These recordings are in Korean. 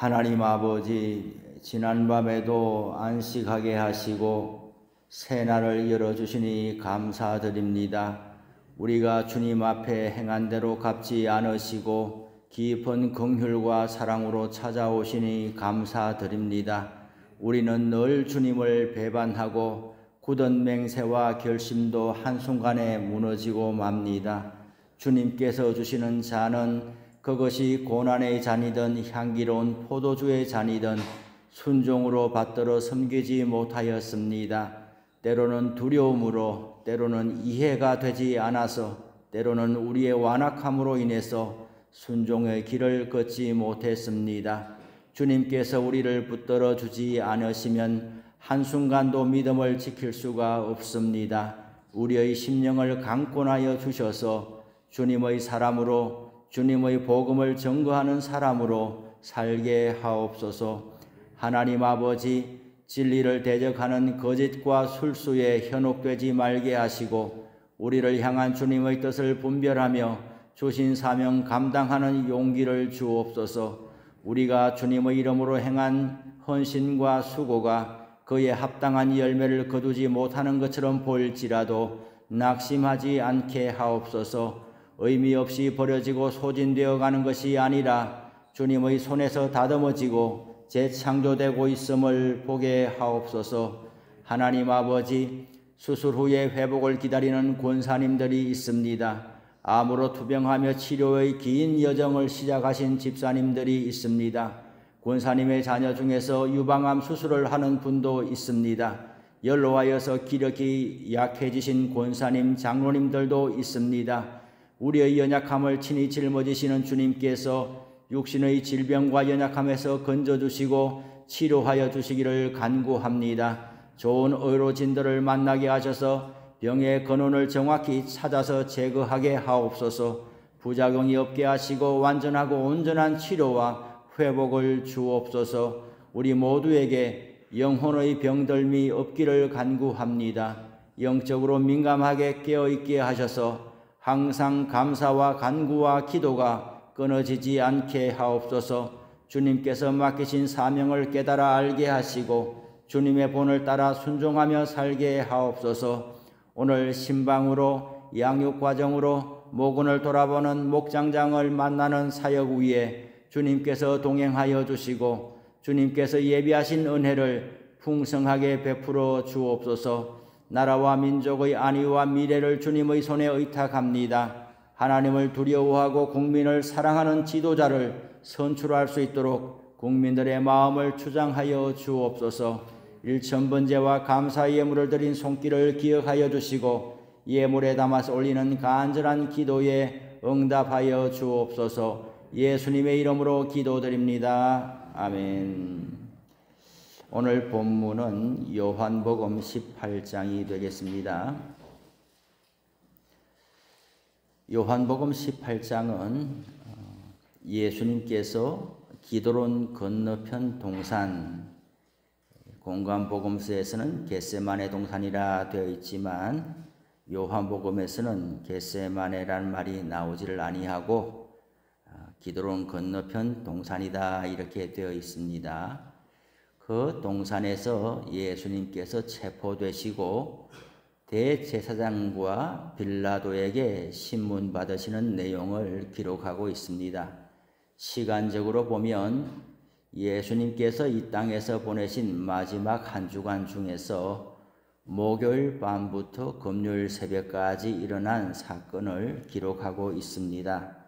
하나님 아버지, 지난밤에도 안식하게 하시고 새날을 열어주시니 감사드립니다. 우리가 주님 앞에 행한 대로 갚지 않으시고 깊은 긍휼과 사랑으로 찾아오시니 감사드립니다. 우리는 늘 주님을 배반하고 굳은 맹세와 결심도 한순간에 무너지고 맙니다. 주님께서 주시는 잔은 그것이 고난의 잔이든 향기로운 포도주의 잔이든 순종으로 받들어 섬기지 못하였습니다. 때로는 두려움으로, 때로는 이해가 되지 않아서, 때로는 우리의 완악함으로 인해서 순종의 길을 걷지 못했습니다. 주님께서 우리를 붙들어 주지 않으시면 한순간도 믿음을 지킬 수가 없습니다. 우리의 심령을 강권하여 주셔서 주님의 사람으로, 주님의 복음을 증거하는 사람으로 살게 하옵소서. 하나님 아버지, 진리를 대적하는 거짓과 술수에 현혹되지 말게 하시고 우리를 향한 주님의 뜻을 분별하며 주신 사명 감당하는 용기를 주옵소서. 우리가 주님의 이름으로 행한 헌신과 수고가 그에 합당한 열매를 거두지 못하는 것처럼 보일지라도 낙심하지 않게 하옵소서. 의미 없이 버려지고 소진되어 가는 것이 아니라 주님의 손에서 다듬어지고 재창조되고 있음을 보게 하옵소서. 하나님 아버지, 수술 후에 회복을 기다리는 권사님들이 있습니다. 암으로 투병하며 치료의 긴 여정을 시작하신 집사님들이 있습니다. 권사님의 자녀 중에서 유방암 수술을 하는 분도 있습니다. 연로하여서 기력이 약해지신 권사님, 장로님들도 있습니다. 우리의 연약함을 친히 짊어지시는 주님께서 육신의 질병과 연약함에서 건져주시고 치료하여 주시기를 간구합니다. 좋은 의로진들을 만나게 하셔서 병의 근원을 정확히 찾아서 제거하게 하옵소서. 부작용이 없게 하시고 완전하고 온전한 치료와 회복을 주옵소서. 우리 모두에게 영혼의 병들미 없기를 간구합니다. 영적으로 민감하게 깨어있게 하셔서 항상 감사와 간구와 기도가 끊어지지 않게 하옵소서. 주님께서 맡기신 사명을 깨달아 알게 하시고 주님의 본을 따라 순종하며 살게 하옵소서. 오늘 신방으로 양육과정으로 모근을 돌아보는 목장장을 만나는 사역 위에 주님께서 동행하여 주시고 주님께서 예비하신 은혜를 풍성하게 베풀어 주옵소서. 나라와 민족의 안위와 미래를 주님의 손에 의탁합니다. 하나님을 두려워하고 국민을 사랑하는 지도자를 선출할 수 있도록 국민들의 마음을 주장하여 주옵소서. 일천번제와 감사 예물을 드린 손길을 기억하여 주시고 예물에 담아서 올리는 간절한 기도에 응답하여 주옵소서. 예수님의 이름으로 기도드립니다. 아멘. 오늘 본문은 요한복음 18장이 되겠습니다. 요한복음 18장은 예수님께서 기드론 건너편 동산, 공관복음서에서는 겟세마네 동산이라 되어 있지만 요한복음에서는 겟세마네라는 말이 나오지를 아니하고 기드론 건너편 동산이다 이렇게 되어 있습니다. 그 동산에서 예수님께서 체포되시고 대제사장과 빌라도에게 신문 받으시는 내용을 기록하고 있습니다. 시간적으로 보면 예수님께서 이 땅에서 보내신 마지막 한 주간 중에서 목요일 밤부터 금요일 새벽까지 일어난 사건을 기록하고 있습니다.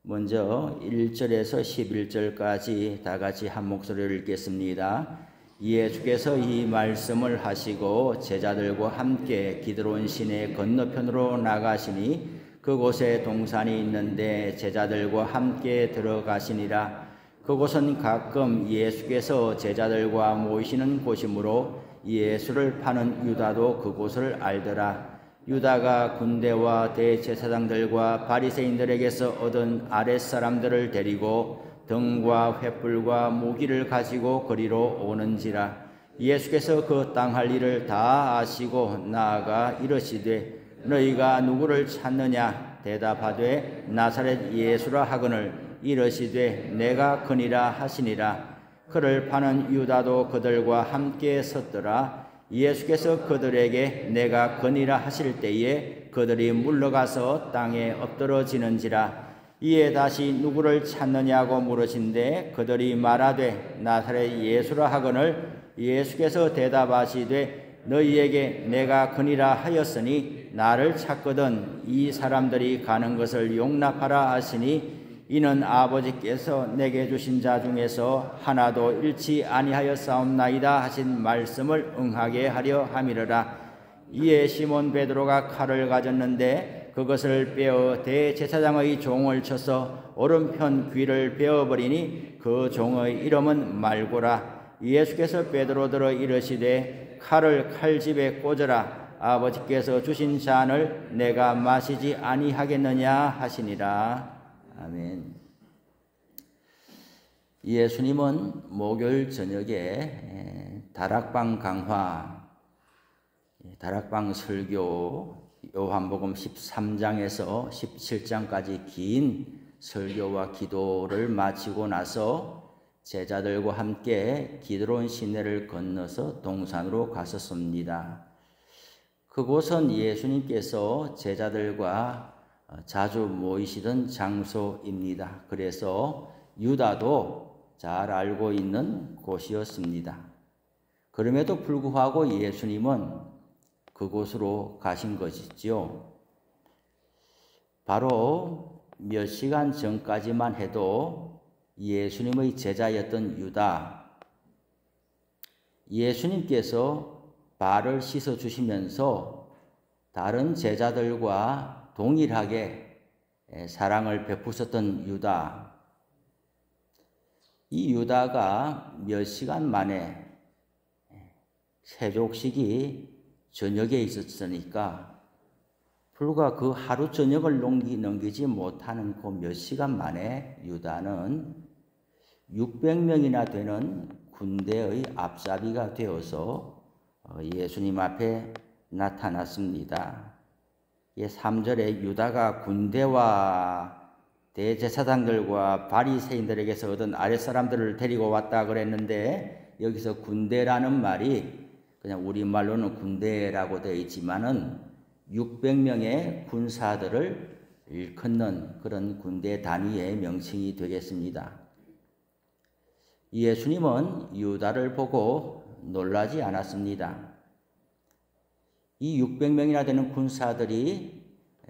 먼저 1절에서 11절까지 다 같이 한 목소리로 읽겠습니다. 예수께서 이 말씀을 하시고 제자들과 함께 기드론 시내 건너편으로 나가시니 그곳에 동산이 있는데 제자들과 함께 들어가시니라. 그곳은 가끔 예수께서 제자들과 모이시는 곳이므로 예수를 파는 유다도 그곳을 알더라. 유다가 군대와 대제사장들과 바리새인들에게서 얻은 아랫사람들을 데리고 등과 횃불과 무기를 가지고 거리로 오는지라. 예수께서 그 땅할 일을 다 아시고 나아가 이르시되 너희가 누구를 찾느냐? 대답하되 나사렛 예수라 하거늘 이르시되 내가 그니라 하시니라. 그를 파는 유다도 그들과 함께 섰더라. 예수께서 그들에게 내가 그니라 하실 때에 그들이 물러가서 땅에 엎드러지는지라. 이에 다시 누구를 찾느냐고 물으신데 그들이 말하되 나사렛 예수라 하거늘 예수께서 대답하시되 너희에게 내가 그니라 하였으니 나를 찾거든 이 사람들이 가는 것을 용납하라 하시니 이는 아버지께서 내게 주신 자 중에서 하나도 잃지 아니하였사옵나이다 하신 말씀을 응하게 하려 함이러라. 이에 시몬 베드로가 칼을 가졌는데 그것을 빼어 대제사장의 종을 쳐서 오른편 귀를 베어버리니 그 종의 이름은 말고라. 예수께서 베드로더러 이르시되 칼을 칼집에 꽂으라. 아버지께서 주신 잔을 내가 마시지 아니하겠느냐 하시니라. 아멘. 예수님은 목요일 저녁에 다락방 강화, 다락방 설교, 요한복음 13장에서 17장까지 긴 설교와 기도를 마치고 나서 제자들과 함께 기드론 시내를 건너서 동산으로 갔었습니다. 그곳은 예수님께서 제자들과 자주 모이시던 장소입니다. 그래서 유다도 잘 알고 있는 곳이었습니다. 그럼에도 불구하고 예수님은 그곳으로 가신 것이지요. 바로 몇 시간 전까지만 해도 예수님의 제자였던 유다, 예수님께서 발을 씻어 주시면서 다른 제자들과 동일하게 사랑을 베푸셨던 유다, 이 유다가 몇 시간 만에 세족식이 저녁에 있었으니까 불과 그 하루 저녁을 넘기지 못하는 그 몇 시간 만에 유다는 600명이나 되는 군대의 앞잡이가 되어서 예수님 앞에 나타났습니다. 3절에 유다가 군대와 대제사장들과 바리새인들에게서 얻은 아랫사람들을 데리고 왔다 그랬는데 여기서 군대라는 말이 그냥 우리말로는 군대라고 되어 있지만은 600명의 군사들을 일컫는 그런 군대 단위의 명칭이 되겠습니다. 예수님은 유다를 보고 놀라지 않았습니다. 이 600명이나 되는 군사들이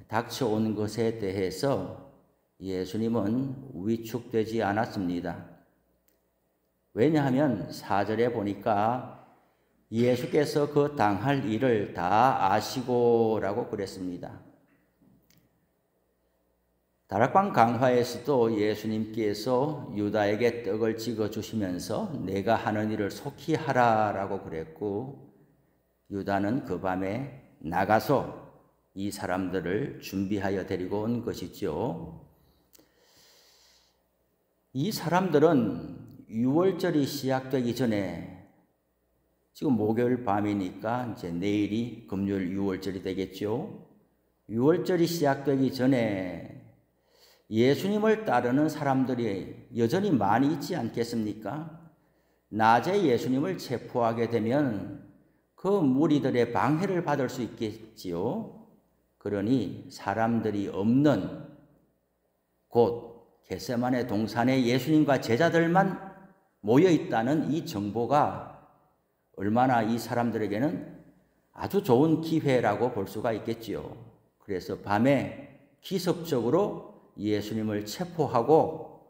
닥쳐온 것에 대해서 예수님은 위축되지 않았습니다. 왜냐하면 4절에 보니까 예수께서 그 당할 일을 다 아시고라고 그랬습니다. 다락방 강화에서도 예수님께서 유다에게 떡을 찍어 주시면서 내가 하는 일을 속히 하라라고 그랬고 유다는 그 밤에 나가서 이 사람들을 준비하여 데리고 온 것이죠. 이 사람들은 6월절이 시작되기 전에 지금 목요일 밤이니까 이제 내일이 금요일 6월절이 되겠죠. 6월절이 시작되기 전에 예수님을 따르는 사람들이 여전히 많이 있지 않겠습니까? 낮에 예수님을 체포하게 되면 그 무리들의 방해를 받을 수 있겠지요. 그러니 사람들이 없는 곳 겟세마네 동산에 예수님과 제자들만 모여 있다는 이 정보가 얼마나 이 사람들에게는 아주 좋은 기회라고 볼 수가 있겠지요. 그래서 밤에 기습적으로 예수님을 체포하고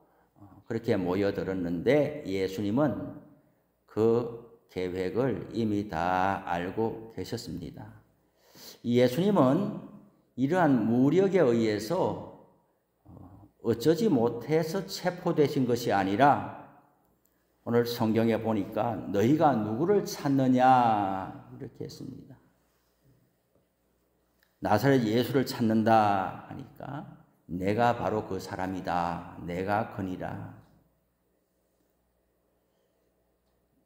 그렇게 모여들었는데 예수님은 그 계획을 이미 다 알고 계셨습니다. 예수님은 이러한 무력에 의해서 어쩌지 못해서 체포되신 것이 아니라 오늘 성경에 보니까 너희가 누구를 찾느냐 이렇게 했습니다. 나사렛 예수를 찾는다 하니까 내가 바로 그 사람이다. 내가 그니라.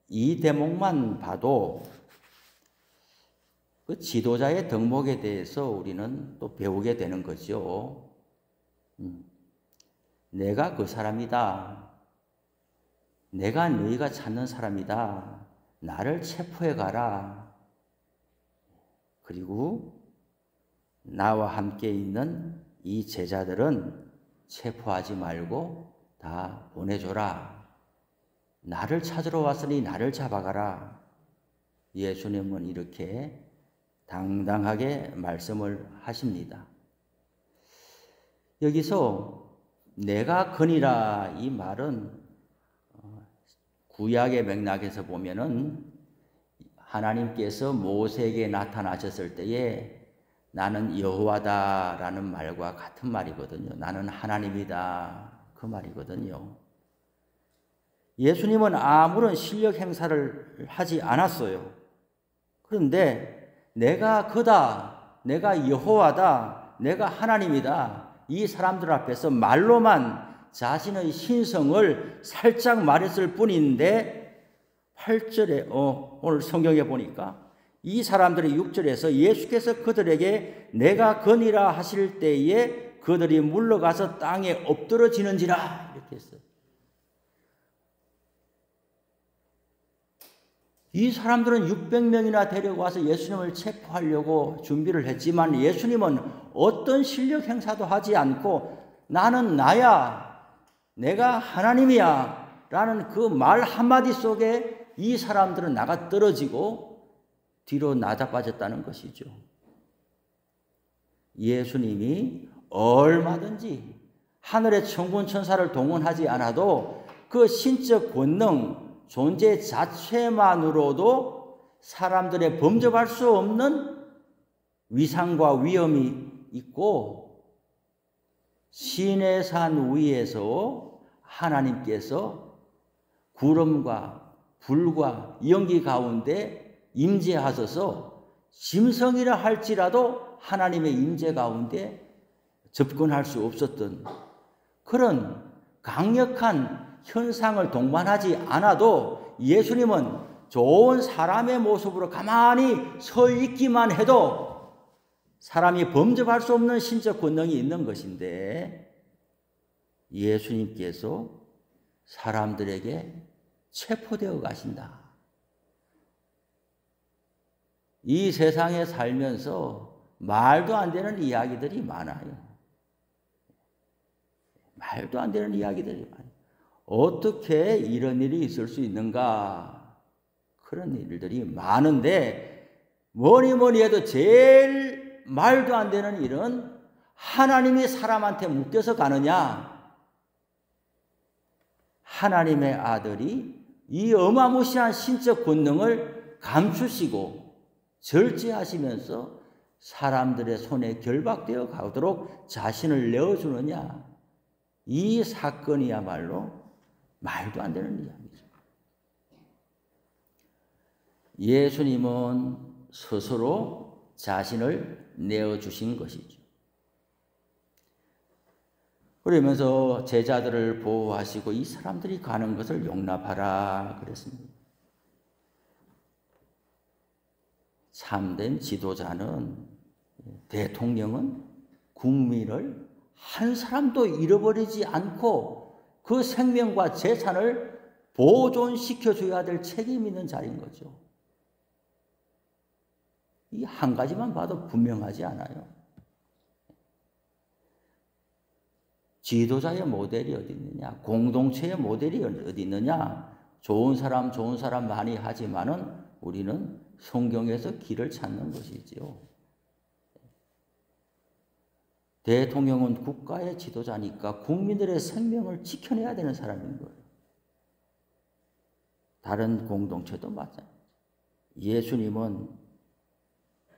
이 대목만 봐도 그 지도자의 덕목에 대해서 우리는 또 배우게 되는 거죠. 내가 그 사람이다. 내가 너희가 찾는 사람이다. 나를 체포해 가라. 그리고 나와 함께 있는 이 제자들은 체포하지 말고 다 보내줘라. 나를 찾으러 왔으니 나를 잡아가라. 예수님은 이렇게 당당하게 말씀을 하십니다. 여기서 내가 거니라 이 말은 구약의 맥락에서 보면은 하나님께서 모세에게 나타나셨을 때에 나는 여호와다라는 말과 같은 말이거든요. 나는 하나님이다 그 말이거든요. 예수님은 아무런 실력 행사를 하지 않았어요. 그런데 내가 그다, 내가 여호와다, 내가 하나님이다 이 사람들 앞에서 말로만 자신의 신성을 살짝 말했을 뿐인데 8절에 오늘 성경에 보니까 이 사람들의 6절에서 예수께서 그들에게 내가 거니라 하실 때에 그들이 물러가서 땅에 엎드러지는지라 이렇게 했어요. 이 사람들은 600명이나 데려와서 예수님을 체포하려고 준비를 했지만 예수님은 어떤 실력 행사도 하지 않고 나는 나야, 내가 하나님이야 라는 그 말 한마디 속에 이 사람들은 나가 떨어지고 뒤로 나자빠졌다는 것이죠. 예수님이 얼마든지 하늘의 천군 천사를 동원하지 않아도 그 신적 권능, 존재 자체만으로도 사람들의 범접할 수 없는 위상과 위엄이 있고 시내산 위에서 하나님께서 구름과 불과 연기 가운데 임재하셔서 짐승이라 할지라도 하나님의 임재 가운데 접근할 수 없었던 그런 강력한 현상을 동반하지 않아도 예수님은 좋은 사람의 모습으로 가만히 서 있기만 해도 사람이 범접할 수 없는 신적 권능이 있는 것인데 예수님께서 사람들에게 체포되어 가신다. 이 세상에 살면서 말도 안 되는 이야기들이 많아요. 말도 안 되는 이야기들이 많아요. 어떻게 이런 일이 있을 수 있는가? 그런 일들이 많은데 뭐니 해도 제일 말도 안 되는 일은 하나님이 사람한테 묶여서 가느냐? 하나님의 아들이 이 어마무시한 신적 권능을 감추시고 절제하시면서 사람들의 손에 결박되어 가도록 자신을 내어주느냐? 이 사건이야말로 말도 안 되는 이야기죠. 예수님은 스스로 자신을 내어주신 것이죠. 그러면서 제자들을 보호하시고 이 사람들이 가는 것을 용납하라 그랬습니다. 참된 지도자는, 대통령은 국민을 한 사람도 잃어버리지 않고 그 생명과 재산을 보존시켜줘야 될 책임이 있는 자리인 거죠. 이 한 가지만 봐도 분명하지 않아요. 지도자의 모델이 어디 있느냐? 공동체의 모델이 어디 있느냐? 좋은 사람 많이 하지만은 우리는 성경에서 길을 찾는 것이지요. 대통령은 국가의 지도자니까 국민들의 생명을 지켜내야 되는 사람인 거예요. 다른 공동체도 마찬가지죠. 예수님은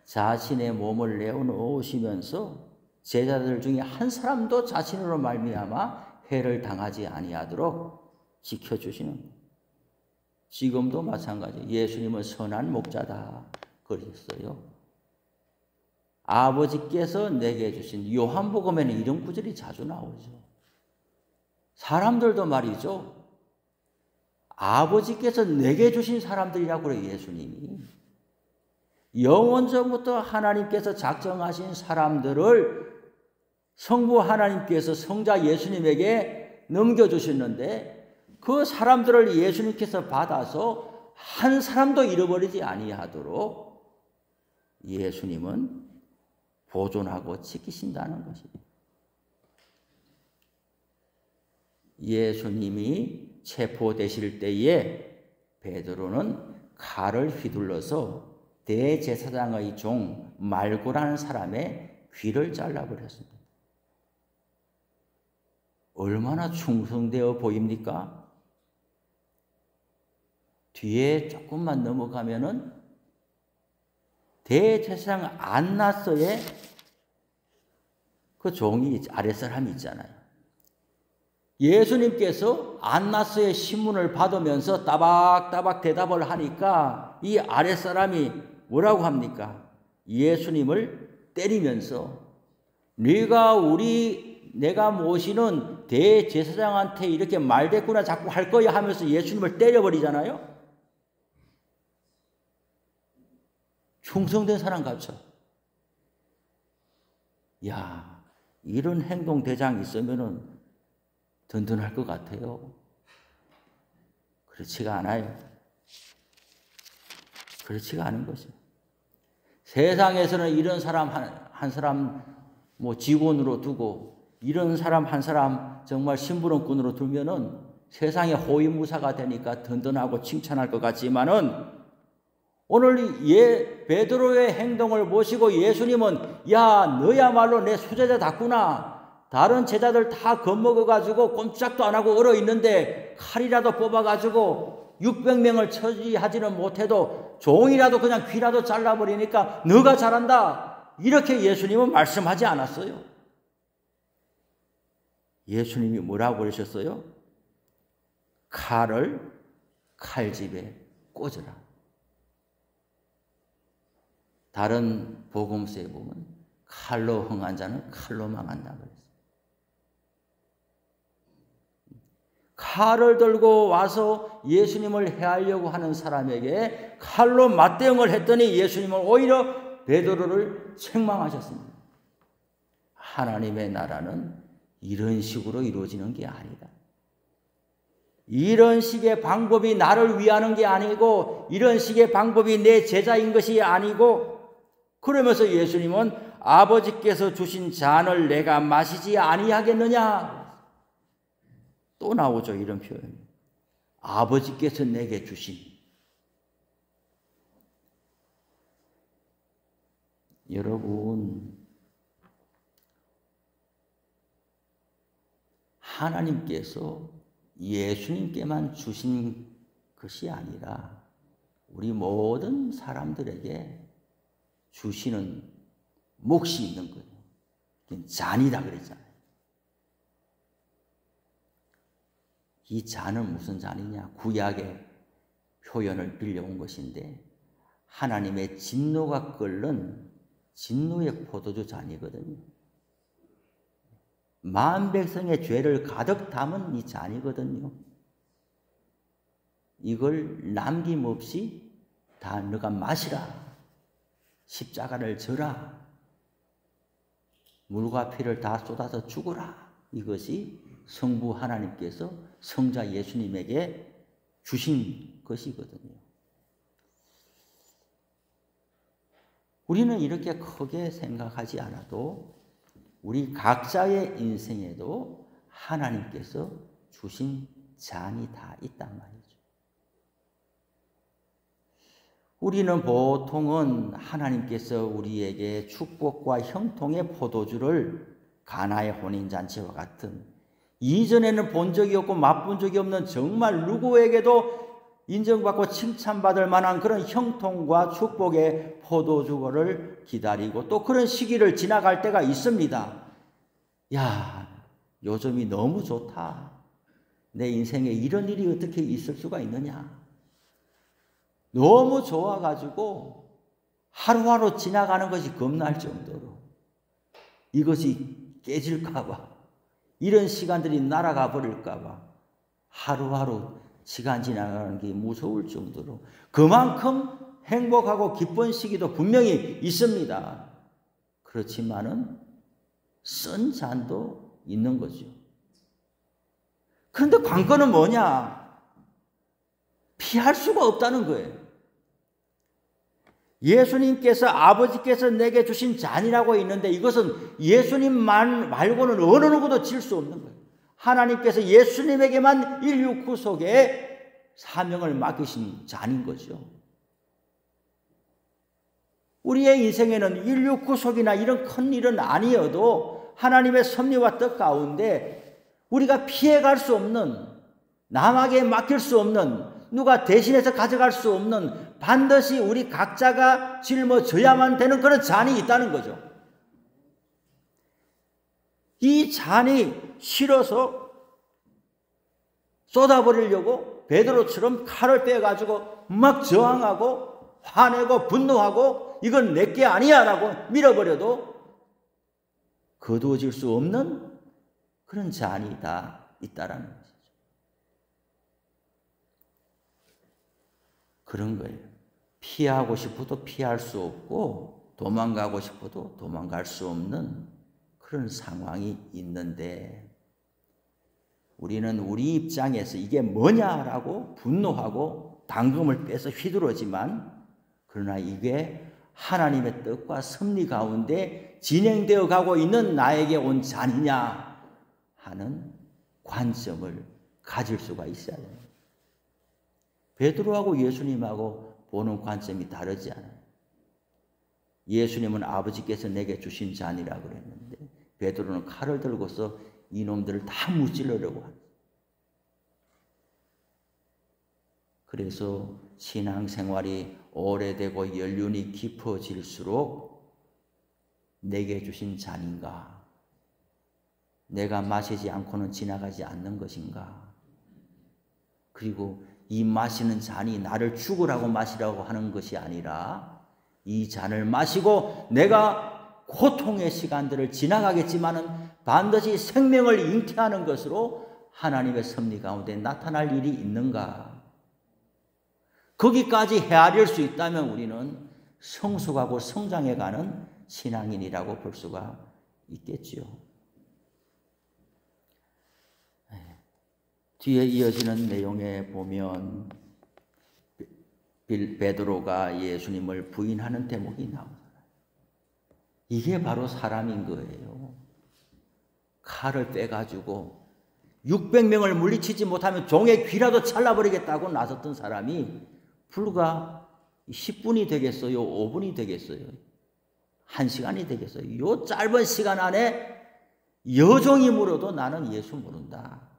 자신의 몸을 내어놓으시면서 제자들 중에 한 사람도 자신으로 말미암아 해를 당하지 아니하도록 지켜주시는 거예요. 지금도 마찬가지. 예수님은 선한 목자다 그러셨어요. 아버지께서 내게 주신, 요한복음에는 이런 구절이 자주 나오죠. 사람들도 말이죠. 아버지께서 내게 주신 사람들이라고 그래요, 예수님이. 영원전부터 하나님께서 작정하신 사람들을 성부 하나님께서 성자 예수님에게 넘겨주셨는데 그 사람들을 예수님께서 받아서 한 사람도 잃어버리지 아니하도록 예수님은 보존하고 지키신다는 것입니다. 예수님이 체포되실 때에 베드로는 칼을 휘둘러서 대제사장의 종 말고라는 사람의 귀를 잘라버렸습니다. 얼마나 충성되어 보입니까? 뒤에 조금만 넘어가면은 대제사장 안나서의 그 종이 아랫사람이 있잖아요. 예수님께서 안나서의 신문을 받으면서 따박따박 대답을 하니까 이 아랫사람이 뭐라고 합니까? 예수님을 때리면서 내가 모시는 대제사장한테 이렇게 말대꾸나 자꾸 할 거야 하면서 예수님을 때려버리잖아요. 충성된 사람 같죠. 야, 이런 행동 대장 있으면은 든든할 것 같아요. 그렇지가 않아요. 그렇지가 않은 거죠. 세상에서는 이런 사람 한 사람 뭐 직원으로 두고 이런 사람 한 사람 정말 심부름꾼으로 두면은 세상에 호위무사가 되니까 든든하고 칭찬할 것 같지만은 오늘 베드로의 행동을 보시고 예수님은 야, 너야말로 내 수제자답구나. 다른 제자들 다 겁먹어가지고 꼼짝도 안 하고 얼어있는데 칼이라도 뽑아가지고 600명을 처리하지는 못해도 종이라도 그냥 귀라도 잘라버리니까 너가 잘한다. 이렇게 예수님은 말씀하지 않았어요. 예수님이 뭐라고 그러셨어요? 칼을 칼집에 꽂으라. 다른 복음서에 보면 칼로 흥한 자는 칼로 망한다 그랬어요. 칼을 들고 와서 예수님을 해하려고 하는 사람에게 칼로 맞대응을 했더니 예수님은 오히려 베드로를 책망하셨습니다. 하나님의 나라는 이런 식으로 이루어지는 게 아니다. 이런 식의 방법이 나를 위하는 게 아니고 이런 식의 방법이 내 제자인 것이 아니고 그러면서 예수님은 아버지께서 주신 잔을 내가 마시지 아니하겠느냐? 또 나오죠, 이런 표현이. 아버지께서 내게 주신. 여러분, 하나님께서 예수님께만 주신 것이 아니라 우리 모든 사람들에게 주시는 몫이 있는 거예요. 잔이다 그랬잖아요. 이 잔은 무슨 잔이냐? 구약의 표현을 빌려온 것인데 하나님의 진노가 끓는 진노의 포도주 잔이거든요. 만 백성의 죄를 가득 담은 이 잔이거든요. 이걸 남김없이 다 너가 마시라. 십자가를 져라. 물과 피를 다 쏟아서 죽어라. 이것이 성부 하나님께서 성자 예수님에게 주신 것이거든요. 우리는 이렇게 크게 생각하지 않아도 우리 각자의 인생에도 하나님께서 주신 잔이 다 있단 말이죠. 우리는 보통은 하나님께서 우리에게 축복과 형통의 포도주를 가나의 혼인잔치와 같은 이전에는 본 적이 없고 맛본 적이 없는 정말 누구에게도 인정받고 칭찬받을 만한 그런 형통과 축복의 포도주를 기다리고 또 그런 시기를 지나갈 때가 있습니다. 야, 요즘이 너무 좋다. 내 인생에 이런 일이 어떻게 있을 수가 있느냐. 너무 좋아가지고 하루하루 지나가는 것이 겁날 정도로 이것이 깨질까봐 이런 시간들이 날아가 버릴까봐 하루하루 시간 지나가는 게 무서울 정도로 그만큼 행복하고 기쁜 시기도 분명히 있습니다. 그렇지만은 쓴 잔도 있는 거죠. 그런데 관건은 뭐냐? 피할 수가 없다는 거예요. 예수님께서 아버지께서 내게 주신 잔이라고 있는데 이것은 예수님만 말고는 어느 누구도 질 수 없는 거예요. 하나님께서 예수님에게만 인류 구속의 사명을 맡기신 잔인 거죠. 우리의 인생에는 인류 구속이나 이런 큰 일은 아니어도 하나님의 섭리와 뜻 가운데 우리가 피해갈 수 없는, 남에게 맡길 수 없는, 누가 대신해서 가져갈 수 없는 반드시 우리 각자가 짊어져야만 되는 그런 잔이 있다는 거죠. 이 잔이 싫어서 쏟아버리려고 베드로처럼 칼을 빼가지고 막 저항하고 화내고 분노하고 이건 내게 아니야 라고 밀어버려도 거두어질 수 없는 그런 잔이 다 있다라는 거죠. 그런 거예요. 피하고 싶어도 피할 수 없고 도망가고 싶어도 도망갈 수 없는 그런 상황이 있는데 우리는 우리 입장에서 이게 뭐냐라고 분노하고 당금을 빼서 휘두르지만 그러나 이게 하나님의 뜻과 섭리 가운데 진행되어 가고 있는 나에게 온 잔이냐 하는 관점을 가질 수가 있어야 돼요. 베드로하고 예수님하고 보는 관점이 다르지 않아요. 예수님은 아버지께서 내게 주신 잔이라고 그랬는데 베드로는 칼을 들고서 이놈들을 다 무찔러려고 합니다. 그래서 신앙생활이 오래되고 연륜이 깊어질수록 내게 주신 잔인가? 내가 마시지 않고는 지나가지 않는 것인가? 그리고 이 마시는 잔이 나를 죽으라고 마시라고 하는 것이 아니라 이 잔을 마시고 내가 고통의 시간들을 지나가겠지만은 반드시 생명을 잉태하는 것으로 하나님의 섭리 가운데 나타날 일이 있는가? 거기까지 헤아릴 수 있다면 우리는 성숙하고 성장해가는 신앙인이라고 볼 수가 있겠지요. 뒤에 이어지는 내용에 보면 베드로가 예수님을 부인하는 대목이 나옵니다. 이게 바로 사람인 거예요. 칼을 빼가지고 600명을 물리치지 못하면 종의 귀라도 잘라버리겠다고 나섰던 사람이 불과 10분이 되겠어요? 5분이 되겠어요? 1시간이 되겠어요? 이 짧은 시간 안에 여종이 물어도 나는 예수 모른다.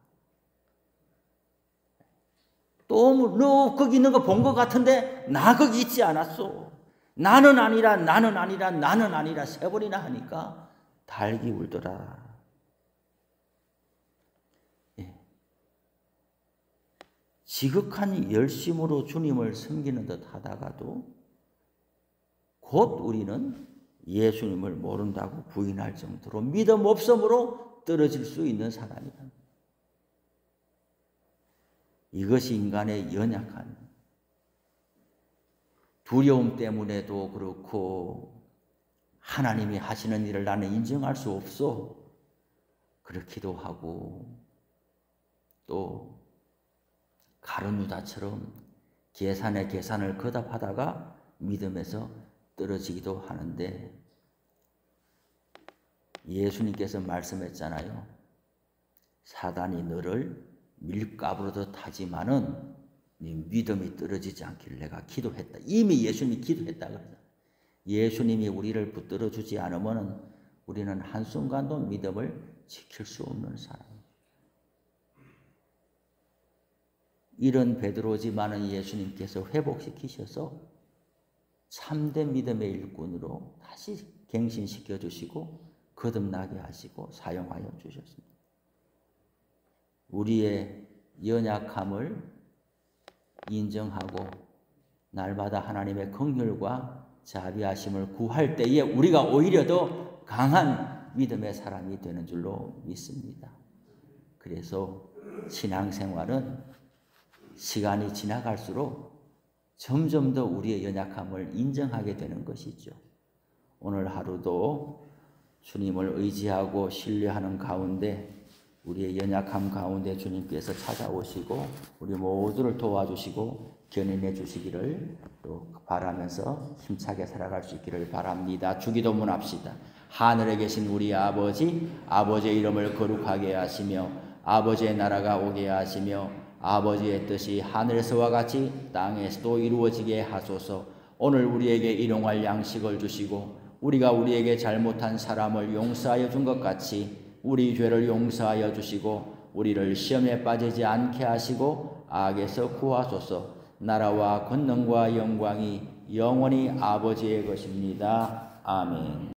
또 너 거기 있는 거 본 것 같은데 나 거기 있지 않았어. 나는 아니라 나는 아니라 나는 아니라 세 번이나 하니까 달기 울더라. 예. 지극한 열심으로 주님을 섬기는 듯 하다가도 곧 우리는 예수님을 모른다고 부인할 정도로 믿음 없음으로 떨어질 수 있는 사람이다. 이것이 인간의 연약한 두려움 때문에도 그렇고 하나님이 하시는 일을 나는 인정할 수 없어 그렇기도 하고 또 가룟 유다처럼 계산을 거듭하다가 믿음에서 떨어지기도 하는데 예수님께서 말씀했잖아요. 사단이 너를 밀가부로도 타지만은 네 믿음이 떨어지지 않기를 내가 기도했다. 이미 예수님이 기도했다 그러잖아요. 예수님이 우리를 붙들어 주지 않으면 우리는 한순간도 믿음을 지킬 수 없는 사람이에요. 이런 베드로지만은 예수님께서 회복시키셔서 참된 믿음의 일꾼으로 다시 갱신시켜 주시고 거듭나게 하시고 사용하여 주셨습니다. 우리의 연약함을 인정하고 날마다 하나님의 긍휼과 자비하심을 구할 때에 우리가 오히려 더 강한 믿음의 사람이 되는 줄로 믿습니다. 그래서 신앙생활은 시간이 지나갈수록 점점 더 우리의 연약함을 인정하게 되는 것이죠. 오늘 하루도 주님을 의지하고 신뢰하는 가운데 우리의 연약함 가운데 주님께서 찾아오시고 우리 모두를 도와주시고 견인해 주시기를 또 바라면서 힘차게 살아갈 수 있기를 바랍니다. 주기도문 합시다. 하늘에 계신 우리 아버지, 아버지의 이름을 거룩하게 하시며 아버지의 나라가 오게 하시며 아버지의 뜻이 하늘에서와 같이 땅에서도 이루어지게 하소서. 오늘 우리에게 일용할 양식을 주시고 우리가 우리에게 잘못한 사람을 용서하여 준 것 같이 우리 죄를 용서하여 주시고 우리를 시험에 빠지지 않게 하시고 악에서 구하소서. 나라와 권능과 영광이 영원히 아버지의 것입니다. 아멘.